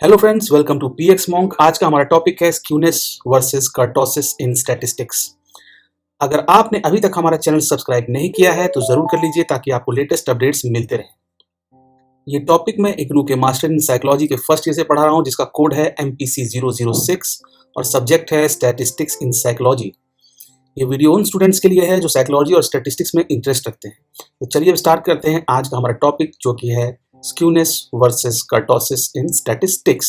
Hello friends, welcome to PX Monk. आज का हमारा टॉपिक है skewness versus kurtosis in statistics. अगर आपने अभी तक हमारा चैनल सब्सक्राइब नहीं किया है तो जरूर कर लीजिए ताकि आपको लेटेस्ट अपडेट्स मिलते रहें। ये टॉपिक मैं इग्नू के मास्टर इन साइकोलॉजी के फर्स्ट ईयर से पढ़ा रहा हूँ, जिसका कोड है MPC006 और सब्जेक्ट है स्टैटिस्टिक्स इन साइकोलॉजी। ये वीडियो उन स्टूडेंट्स के लिए है जो साइकोलॉजी और स्टैटिस्टिक्स में इंटरेस्ट रखते हैं। तो चलिए अब स्टार्ट करते हैं आज का हमारा टॉपिक, जो कि है skewness versus kurtosis in statistics.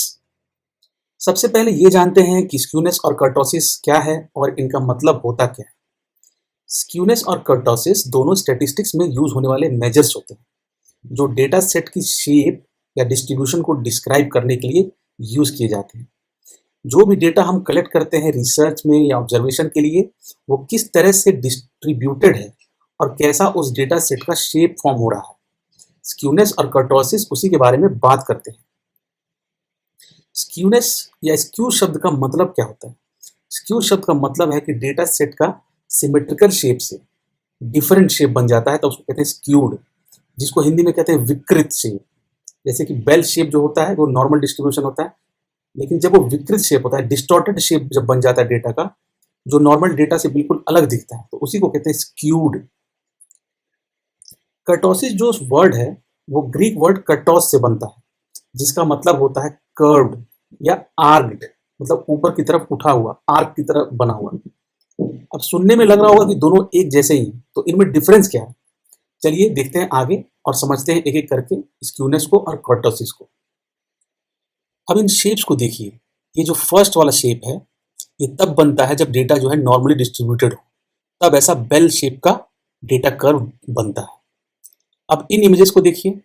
सबसे पहले ये जानते हैं कि स्क्यूनेस और कर्टोसिस क्या है और इनका मतलब होता क्या है। स्क्यूनेस और कर्टोसिस दोनों स्टैटिस्टिक्स में यूज होने वाले मेजर्स होते हैं, जो डेटा सेट की शेप या डिस्ट्रीब्यूशन को डिस्क्राइब करने के लिए यूज किए जाते हैं। जो भी डेटा हम कलेक्ट करते हैं रिसर्च में या ऑब्जर्वेशन के लिए, वो किस तरह से डिस्ट्रीब्यूटेड है और कैसा उस डेटा सेट का शेप फॉर्म हो रहा है। स्क्यूनेस और कर्टोसिस उसी के बारे में बात करते हैं। स्क्यूनेस या स्क्यू शब्द का मतलब क्या होता है? स्क्यू शब्द का मतलब है कि डेटा सेट का सिमेट्रिकल शेप से डिफरेंट शेप बन जाता है, तो उसको कहते हैं स्क्यूड, जिसको हिंदी में कहते हैं विकृत शेप। जैसे कि बेल शेप जो होता है वो नॉर्मल डिस्ट्रीब्यूशन होता है, लेकिन जब वो विकृत शेप होता है, डिस्टॉर्टेड शेप जब बन जाता है डेटा का, जो नॉर्मल डेटा से बिल्कुल अलग दिखता है, तो उसी को कहते हैं स्क्यूड। कर्टोसिस जो वर्ड है वो ग्रीक वर्ड कर्टोस से बनता है, जिसका मतलब होता है कर्व्ड या आर्क्ड, मतलब ऊपर की तरफ उठा हुआ, आर्क की तरफ बना हुआ। अब सुनने में लग रहा होगा कि दोनों एक जैसे ही हैं, तो इनमें डिफरेंस क्या है? चलिए देखते हैं आगे और समझते हैं एक एक करके स्क्यूनेस को और कर्टोसिस को। अब इन शेप्स को देखिए। ये जो फर्स्ट वाला शेप है, ये तब बनता है जब डेटा जो है नॉर्मली डिस्ट्रीब्यूटेड हो, तब ऐसा बेल शेप का डेटा कर्व बनता है। अब इन इमेजेस को देखिए।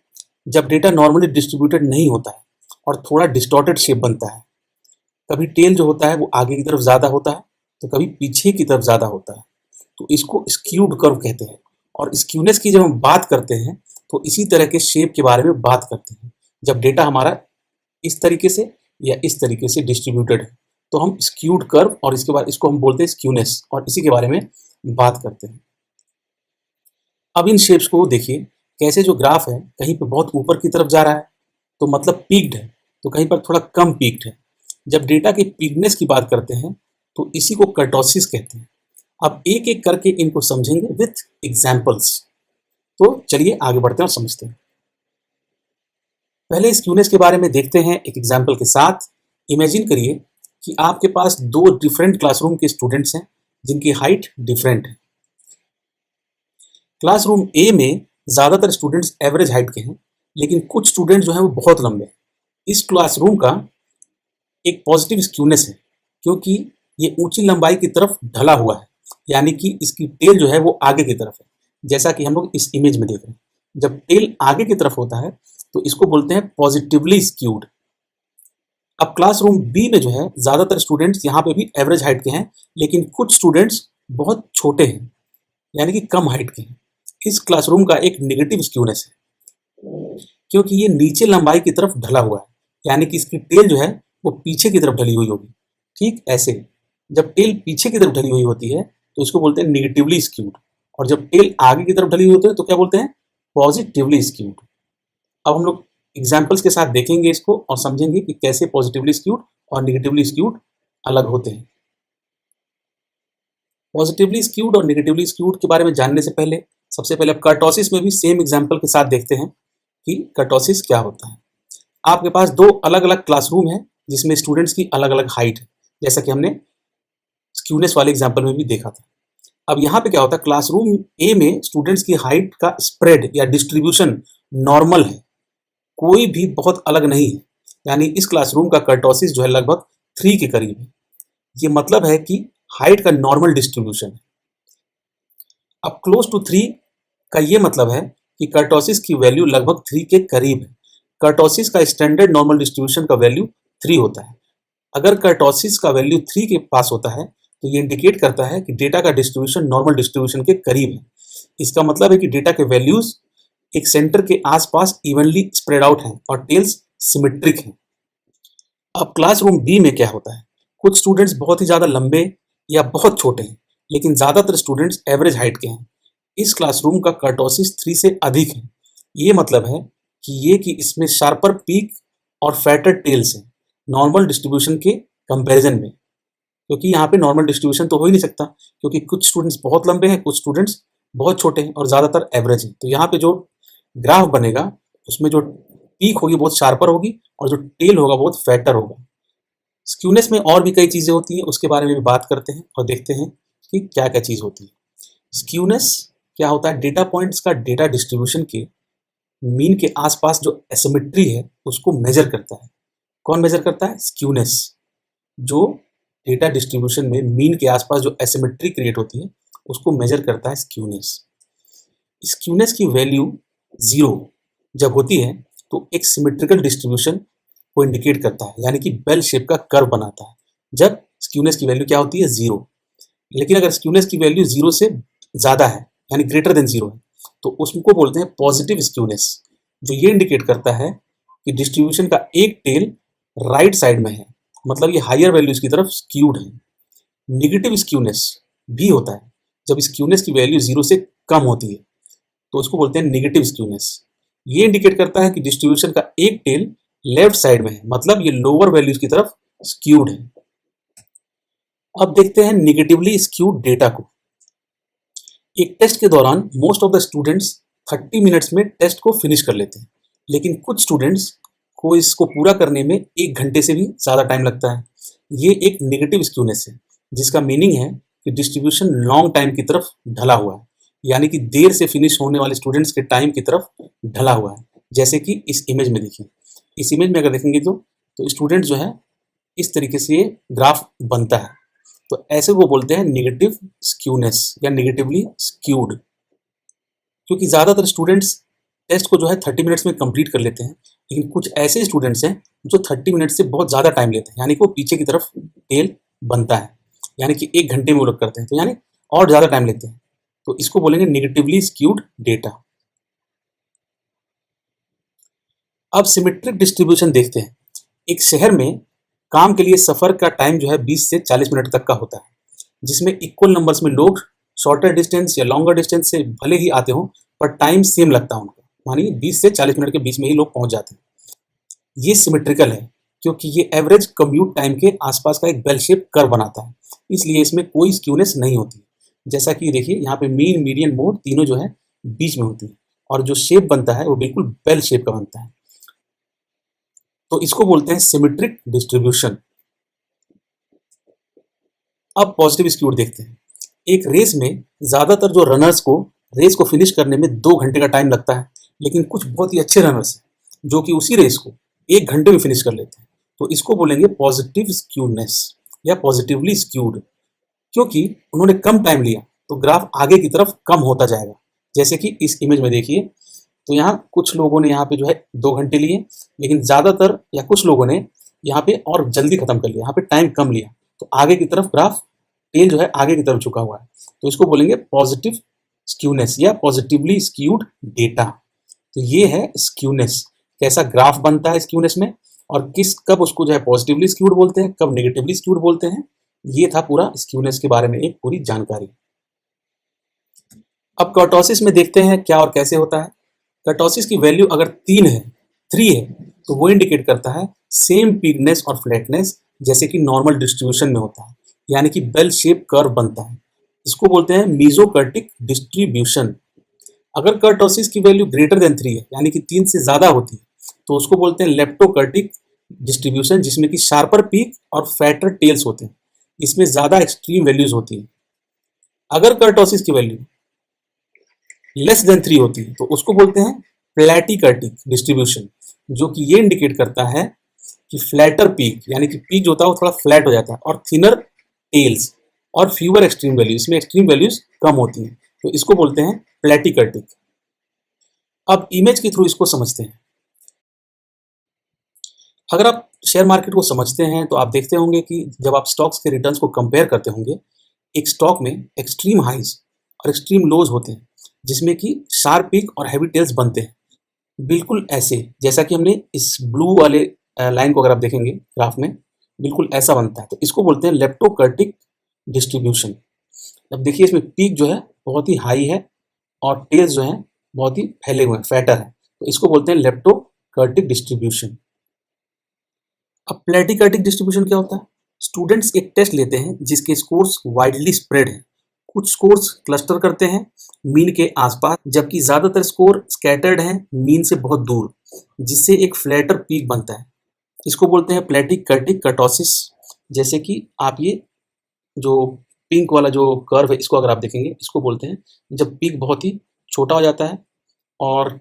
जब डेटा नॉर्मली डिस्ट्रीब्यूटेड नहीं होता है और थोड़ा डिस्टॉर्टेड शेप बनता है, कभी टेल जो होता है वो आगे की तरफ ज़्यादा होता है, तो कभी पीछे की तरफ ज़्यादा होता है, तो इसको स्क्यूड कर्व कहते हैं। और स्क्यूनेस की जब हम बात करते हैं तो इसी तरह के शेप के बारे में बात करते हैं। जब डेटा हमारा इस तरीके से या इस तरीके से डिस्ट्रीब्यूटेड है, तो हम स्क्यूड कर्व और इसके बाद इसको हम बोलते हैं स्क्यूनेस, और इसी के बारे में बात करते हैं। अब इन शेप्स को देखिए, कैसे जो ग्राफ है कहीं पे बहुत ऊपर की तरफ जा रहा है तो मतलब पीक्ड है, तो कहीं पर थोड़ा कम पीक्ड है। जब डेटा की पीकनेस की बात करते हैं तो इसी को कर्टोसिस कहते हैं। अब एक एक करके इनको समझेंगे विथ एग्जाम्पल्स। तो चलिए आगे बढ़ते हैं और समझते हैं। पहले स्क्यूनेस के बारे में देखते हैं एक एग्जाम्पल के साथ। इमेजिन करिए कि आपके पास दो डिफरेंट क्लासरूम के स्टूडेंट्स हैं जिनकी हाइट डिफरेंट है। क्लासरूम ए में ज़्यादातर स्टूडेंट्स एवरेज हाइट के हैं, लेकिन कुछ स्टूडेंट जो हैं वो बहुत लंबे हैं। इस क्लासरूम का एक पॉजिटिव स्क्यूनेस है, क्योंकि ये ऊंची लंबाई की तरफ ढला हुआ है, यानी कि इसकी टेल जो है वो आगे की तरफ है, जैसा कि हम लोग इस इमेज में देख रहे हैं। जब टेल आगे की तरफ होता है तो इसको बोलते हैं पॉजिटिवली स्क्यूड। अब क्लासरूम बी में जो है ज़्यादातर स्टूडेंट्स यहाँ पे भी एवरेज हाइट के हैं, लेकिन कुछ स्टूडेंट्स बहुत छोटे हैं, यानी कि कम हाइट के हैं। इस क्लासरूम का एक नेगेटिव स्क्यूनेस है, क्योंकि ये नीचे लंबाई की तरफ ढला हुआ है, यानी कि इसकी टेल जो है वो पीछे की तरफ ढली हुई होगी। ठीक ऐसे जब टेल पीछे की तरफ ढली हुई होती है तो इसको बोलते हैं नेगेटिवली स्क्यूड, और जब टेल आगे की तरफ ढली हुई होती है तो क्या बोलते हैं? Positively skewed. अब हम लोग एग्जाम्पल्स के साथ देखेंगे इसको और समझेंगे कि कैसे पॉजिटिवली स्क्यूड और नेगेटिवली स्क्यूड अलग होते हैं। पॉजिटिवली स्क्यूड और नेगेटिवली स्क्यूड के बारे में जानने से पहले सबसे पहले अब कर्टोसिस में भी सेम एग्जाम्पल के साथ देखते हैं कि कर्टोसिस क्या होता है। आपके पास दो अलग अलग क्लासरूम है जिसमें स्टूडेंट्स की अलग अलग हाइट है, जैसा कि हमने स्क्यूनेस वाले एग्जाम्पल में भी देखा था। अब यहाँ पे क्या होता है, क्लासरूम ए में स्टूडेंट्स की हाइट का स्प्रेड या डिस्ट्रीब्यूशन नॉर्मल है, कोई भी बहुत अलग नहीं है, यानी इस क्लासरूम का कर्टोसिस जो है लगभग 3 के करीब है। ये मतलब है कि हाइट का नॉर्मल डिस्ट्रीब्यूशन है। अब क्लोज टू 3 का ये मतलब है कि कर्टोसिस की वैल्यू लगभग 3 के करीब है। कर्टोसिस का स्टैंडर्ड नॉर्मल डिस्ट्रीब्यूशन का वैल्यू 3 होता है। अगर कर्टोसिस का वैल्यू 3 के पास होता है तो ये इंडिकेट करता है कि डेटा का डिस्ट्रीब्यूशन नॉर्मल डिस्ट्रीब्यूशन के करीब है। इसका मतलब है कि डेटा के वैल्यूज एक सेंटर के आसपास इवनली स्प्रेड आउट हैं और टेल्स सिमेट्रिक हैं। अब क्लासरूम बी में क्या होता है, कुछ स्टूडेंट्स बहुत ही ज़्यादा लंबे या बहुत छोटे हैं, लेकिन ज़्यादातर स्टूडेंट्स एवरेज हाइट के हैं। इस क्लासरूम का कर्टोसिस 3 से अधिक है। ये मतलब है कि इसमें शार्पर पीक और फैटर टेल्स है नॉर्मल डिस्ट्रीब्यूशन के कंपैरिजन में, क्योंकि यहाँ पे नॉर्मल डिस्ट्रीब्यूशन तो हो ही नहीं सकता, क्योंकि कुछ स्टूडेंट्स बहुत लंबे हैं, कुछ स्टूडेंट्स बहुत छोटे हैं और ज़्यादातर एवरेज हैं। तो यहाँ पे जो ग्राफ बनेगा उसमें जो पीक होगी बहुत शार्पर होगी और जो टेल होगा बहुत फैटर होगा। स्क्यूनेस में और भी कई चीज़ें होती हैं, उसके बारे में भी बात करते हैं और देखते हैं कि क्या क्या चीज़ होती है। स्क्यूनेस क्या होता है? डेटा पॉइंट्स का डेटा डिस्ट्रीब्यूशन के मीन के आसपास जो एसिमेट्री है उसको मेजर करता है। कौन मेजर करता है? स्क्यूनेस। जो डेटा डिस्ट्रीब्यूशन में मीन के आसपास जो एसिमेट्री क्रिएट होती है उसको मेजर करता है स्क्यूनेस। स्क्यूनेस की वैल्यू 0 जब होती है तो एक सिमेट्रिकल डिस्ट्रीब्यूशन को इंडिकेट करता है, यानी कि बेल शेप का कर्व बनाता है जब स्क्यूनेस की वैल्यू क्या होती है? 0। लेकिन अगर स्क्यूनेस की वैल्यू 0 से ज़्यादा है यानी ग्रेटर देन 0 है तो उसको बोलते हैं पॉजिटिव स्क्यूनेस, जो ये इंडिकेट करता है कि डिस्ट्रीब्यूशन का एक टेल राइट साइड में है, मतलब ये हायर वैल्यूज की तरफ स्क्यूड है। निगेटिव स्क्यूनेस भी होता है जब स्क्यूनेस की वैल्यू 0 से कम होती है, तो उसको बोलते हैं निगेटिव स्क्यूनेस। ये इंडिकेट करता है कि डिस्ट्रीब्यूशन का एक टेल लेफ्ट साइड में है, मतलब ये लोअर वैल्यूज की तरफ स्क्यूड है। अब देखते हैं निगेटिवली स्क्यूड डेटा को। एक टेस्ट के दौरान most of the students 30 minutes में टेस्ट को फिनिश कर लेते हैं, लेकिन कुछ स्टूडेंट्स को इसको पूरा करने में 1 घंटे से भी ज़्यादा टाइम लगता है। ये एक नेगेटिव स्क्यूनेस है, जिसका मीनिंग है कि डिस्ट्रीब्यूशन लॉन्ग टाइम की तरफ ढला हुआ है, यानी कि देर से फिनिश होने वाले स्टूडेंट्स के टाइम की तरफ ढला हुआ है। जैसे कि इस इमेज में देखिए, इस इमेज में अगर देखेंगे तो स्टूडेंट जो है इस तरीके से ये ग्राफ बनता है, तो ऐसे वो बोलते हैं नेगेटिव स्क्यूनेस या नेगेटिवली स्क्यूड, क्योंकि ज़्यादातर स्टूडेंट्स टेस्ट को जो है 30 मिनट्स में कंप्लीट कर लेते हैं, लेकिन कुछ ऐसे स्टूडेंट्स हैं जो 30 मिनट से बहुत ज़्यादा टाइम लेते हैं, यानी कि वो पीछे की तरफ टेल बनता है, यानी कि 1 घंटे में वो लोग करते हैं, तो यानी और ज़्यादा टाइम लेते हैं, तो इसको बोलेंगे नेगेटिवली स्क्यूड डेटा। अब सिमेट्रिक डिस्ट्रीब्यूशन देखते हैं। एक शहर में काम के लिए सफ़र का टाइम जो है 20 से 40 मिनट तक का होता है, जिसमें इक्वल नंबर्स में लोग शॉर्टर डिस्टेंस या लॉन्गर डिस्टेंस से भले ही आते हों, पर टाइम सेम लगता है उनको, मानिए 20 से 40 मिनट के बीच में ही लोग पहुंच जाते हैं। ये सिमेट्रिकल है क्योंकि ये एवरेज कम्यूट टाइम के आसपास का एक बेल शेप कर्व बनाता है, इसलिए इसमें कोई स्क्यूनेस नहीं होती। जैसा कि देखिए यहाँ पे मीन, मीडियन, मोड तीनों जो है बीच में होती है, और जो शेप बनता है वो बिल्कुल बेल शेप का बनता है, तो इसको बोलते हैं सिमेट्रिक डिस्ट्रीब्यूशन। अब पॉजिटिव स्क्यूड देखते हैं। एक रेस में ज़्यादातर जो रनर्स को रेस को फिनिश करने में 2 घंटे का टाइम लगता है, लेकिन कुछ बहुत ही अच्छे रनर्स हैं जो कि उसी रेस को 1 घंटे में फिनिश कर लेते हैं, तो इसको बोलेंगे पॉजिटिव स्क्यूडनेस या पॉजिटिवली स्क्यूड। क्योंकि उन्होंने कम टाइम लिया तो ग्राफ आगे की तरफ कम होता जाएगा। जैसे कि इस इमेज में देखिए, तो यहाँ कुछ लोगों ने यहाँ पे जो है 2 घंटे लिए, लेकिन ज़्यादातर या कुछ लोगों ने यहाँ पे और जल्दी खत्म कर लिया, यहाँ पे टाइम कम लिया, तो आगे की तरफ ग्राफ टेल जो है आगे की तरफ झुका हुआ है, तो इसको बोलेंगे पॉजिटिव स्क्यूनेस या पॉजिटिवली स्क्यूड डेटा। तो ये है स्क्यूनेस, कैसा ग्राफ बनता है स्क्यूनेस में, और कब उसको जो है पॉजिटिवली स्क्यूड बोलते हैं, कब नेगेटिवली स्क्यूड बोलते हैं। ये था पूरा स्क्यूनेस के बारे में एक पूरी जानकारी। अब कर्टोसिस में देखते हैं क्या और कैसे होता है। कर्टोसिस की वैल्यू अगर 3 है तो वो इंडिकेट करता है सेम पीकनेस और फ्लैटनेस जैसे कि नॉर्मल डिस्ट्रीब्यूशन में होता है, यानी कि बेल शेप कर्व बनता है। इसको बोलते हैं मीजोकर्टिक डिस्ट्रीब्यूशन। अगर कर्टोसिस की वैल्यू ग्रेटर देन 3 है, यानी कि 3 से ज़्यादा होती है, तो उसको बोलते हैं लेप्टोकर्टिक डिस्ट्रीब्यूशन, जिसमें कि शार्पर पीक और फैटर टेल्स होते हैं, इसमें ज़्यादा एक्सट्रीम वैल्यूज होती हैं। अगर कर्टोसिस की वैल्यू लेस देन 3 होती है तो उसको बोलते हैं प्लेटिकर्टिक डिस्ट्रीब्यूशन, जो कि ये इंडिकेट करता है कि फ्लैटर पीक, यानी कि पीक जो होता है वो थोड़ा फ्लैट हो जाता है, और थिनर टेल्स और फ्यूअर एक्सट्रीम वैल्यू, इसमें एक्सट्रीम वैल्यूज कम होती हैं, तो इसको बोलते हैं प्लेटिकर्टिक। अब इमेज के थ्रू इसको समझते हैं। अगर आप शेयर मार्केट को समझते हैं तो आप देखते होंगे कि जब आप स्टॉक्स के रिटर्न्स को कंपेयर करते होंगे, एक स्टॉक में एक्सट्रीम हाइज और एक्सट्रीम लोज होते हैं, जिसमें कि शार्प पीक और हैवी टेल्स बनते हैं, बिल्कुल ऐसे जैसा कि हमने इस ब्लू वाले लाइन को अगर आप देखेंगे ग्राफ में, बिल्कुल ऐसा बनता है, तो इसको बोलते हैं लेप्टोकर्टिक डिस्ट्रीब्यूशन। अब देखिए इसमें पीक जो है बहुत ही हाई है और टेल्स जो हैं बहुत ही फैले हुए हैं, फैटर हैं, तो इसको बोलते हैं लेप्टोकर्टिक डिस्ट्रीब्यूशन। अब प्लेटिकर्टिक डिस्ट्रीब्यूशन क्या होता है? स्टूडेंट्स एक टेस्ट लेते हैं जिसके स्कोर्स वाइडली स्प्रेड हैं। कुछ स्कोर्स क्लस्टर करते हैं मीन के आसपास, जबकि ज़्यादातर स्कोर स्कैटर्ड हैं मीन से बहुत दूर, जिससे एक फ्लैटर पीक बनता है। इसको बोलते हैं प्लेटिकर्टिक कर्टोसिस। जैसे कि आप ये जो पिंक वाला जो कर्व है, इसको अगर आप देखेंगे, इसको बोलते हैं जब पीक बहुत ही छोटा हो जाता है और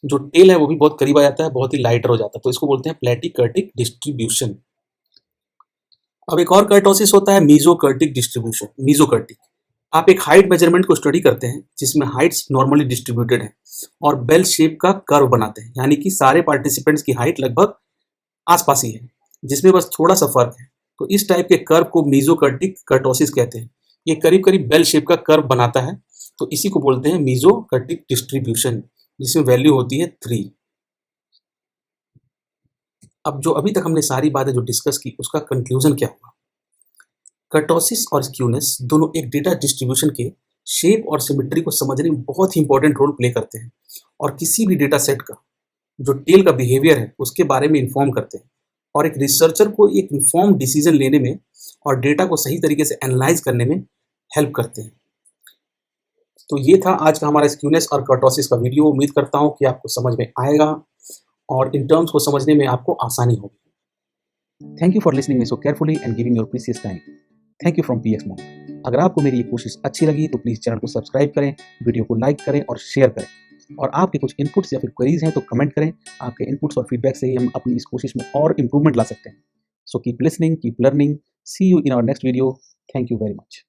जो टेल है वो भी बहुत करीब आ जाता है, बहुत ही लाइटर हो जाता है, तो इसको बोलते हैं प्लेटिकर्टिक डिस्ट्रीब्यूशन। अब एक और कर्टोसिस होता है मीजोकर्टिक डिस्ट्रीब्यूशन। मीजोकर्टिक, आप एक हाइट मेजरमेंट को स्टडी करते हैं जिसमें हाइट्स नॉर्मली डिस्ट्रीब्यूटेड है और बेल शेप का कर्व बनाते हैं, यानी कि सारे पार्टिसिपेंट्स की हाइट लगभग आसपास ही है, जिसमें बस थोड़ा सा फर्क है। तो इस टाइप के कर्व को मीजोकर्टिक कर्टोसिस कहते हैं। ये करीब करीब बेल शेप का कर्व बनाता है, तो इसी को बोलते हैं मीजोकर्टिक डिस्ट्रीब्यूशन, जिसमें वैल्यू होती है 3। अब जो अभी तक हमने सारी बातें जो डिस्कस की, उसका कंक्लूजन क्या हुआ? कर्टोसिस और स्क्यूनेस दोनों एक डेटा डिस्ट्रीब्यूशन के शेप और सिमेट्री को समझने में बहुत ही इंपॉर्टेंट रोल प्ले करते हैं और किसी भी डेटा सेट का जो टेल का बिहेवियर है उसके बारे में इन्फॉर्म करते हैं और एक रिसर्चर को एक इन्फॉर्म डिसीजन लेने में और डेटा को सही तरीके से एनालाइज करने में हेल्प करते हैं। तो ये था आज का हमारा स्क्यूनेस और कर्टोसिस का वीडियो। उम्मीद करता हूँ कि आपको समझ में आएगा और इन टर्म्स को समझने में आपको आसानी होगी। Thank you for listening me so carefully and giving your precious time. Thank you from PX Monk. अगर आपको मेरी ये कोशिश अच्छी लगी तो प्लीज़ चैनल को सब्सक्राइब करें, वीडियो को लाइक करें और शेयर करें। और आपके कुछ इनपुट्स या फिर क्वेरीज हैं तो कमेंट करें। आपके इनपुट्स और फीडबैक से ही हम अपनी इस कोशिश में और इम्प्रूवमेंट ला सकते हैं। So keep listening, keep learning. See you in our next video. Thank you very much.